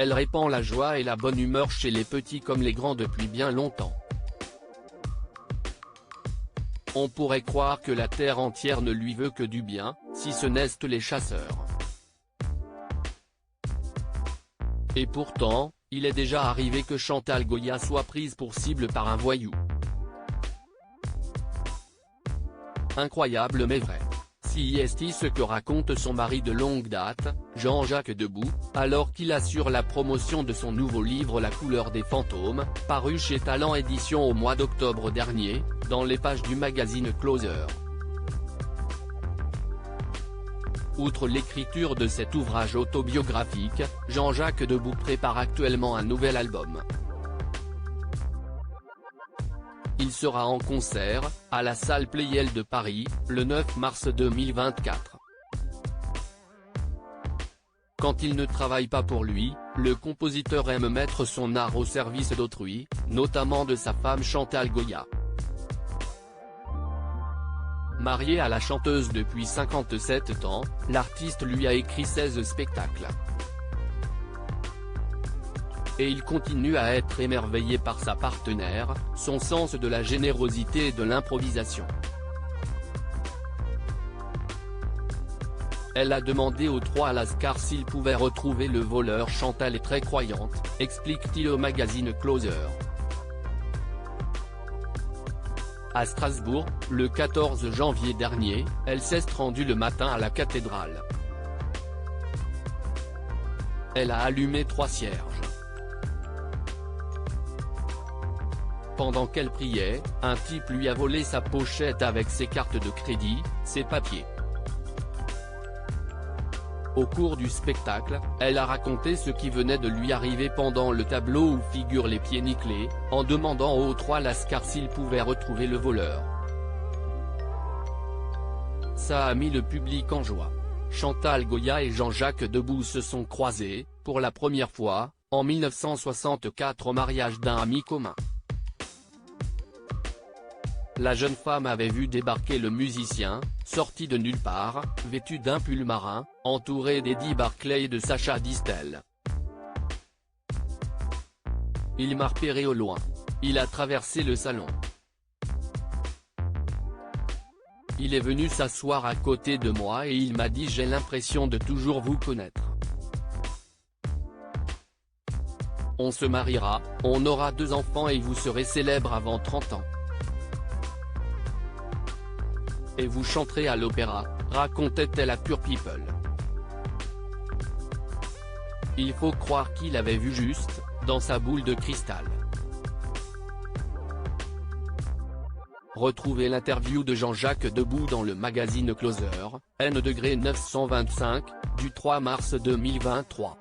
Elle répand la joie et la bonne humeur chez les petits comme les grands depuis bien longtemps. On pourrait croire que la terre entière ne lui veut que du bien, si ce n'est les chasseurs. Et pourtant, il est déjà arrivé que Chantal Goya soit prise pour cible par un voyou. Incroyable mais vrai. Si est ce que raconte son mari de longue date, Jean-Jacques Debout, alors qu'il assure la promotion de son nouveau livre La couleur des fantômes, paru chez Talent Éditions au mois d'octobre dernier, dans les pages du magazine Closer. Outre l'écriture de cet ouvrage autobiographique, Jean-Jacques Debout prépare actuellement un nouvel album. Il sera en concert, à la salle Pleyel de Paris, le 9 mars 2024. Quand il ne travaille pas pour lui, le compositeur aime mettre son art au service d'autrui, notamment de sa femme Chantal Goya. Marié à la chanteuse depuis 57 ans, l'artiste lui a écrit 16 spectacles. Et il continue à être émerveillé par sa partenaire, son sens de la générosité et de l'improvisation. Elle a demandé aux 3 Lascars s'ils pouvaient retrouver le voleur. Chantal est très croyante, explique-t-il au magazine Closer. À Strasbourg, le 14 janvier dernier, elle s'est rendue le matin à la cathédrale. Elle a allumé 3 cierges. Pendant qu'elle priait, un type lui a volé sa pochette avec ses cartes de crédit, ses papiers. Au cours du spectacle, elle a raconté ce qui venait de lui arriver pendant le tableau où figurent les pieds nickelés, en demandant aux 3 Lascars s'ils pouvaient retrouver le voleur. Ça a mis le public en joie. Chantal Goya et Jean-Jacques Debout se sont croisés, pour la première fois, en 1964 au mariage d'un ami commun. La jeune femme avait vu débarquer le musicien, sorti de nulle part, vêtu d'un pull marin, entouré d'Eddie Barclay et de Sacha Distel. Il m'a repéré au loin. Il a traversé le salon. Il est venu s'asseoir à côté de moi et il m'a dit « J'ai l'impression de toujours vous connaître. On se mariera, on aura 2 enfants et vous serez célèbre avant 30 ans. Et vous chanterez à l'opéra », racontait-elle à Pure People. Il faut croire qu'il avait vu juste, dans sa boule de cristal. Retrouvez l'interview de Jean-Jacques Debout dans le magazine Closer, N°925, du 3 mars 2023.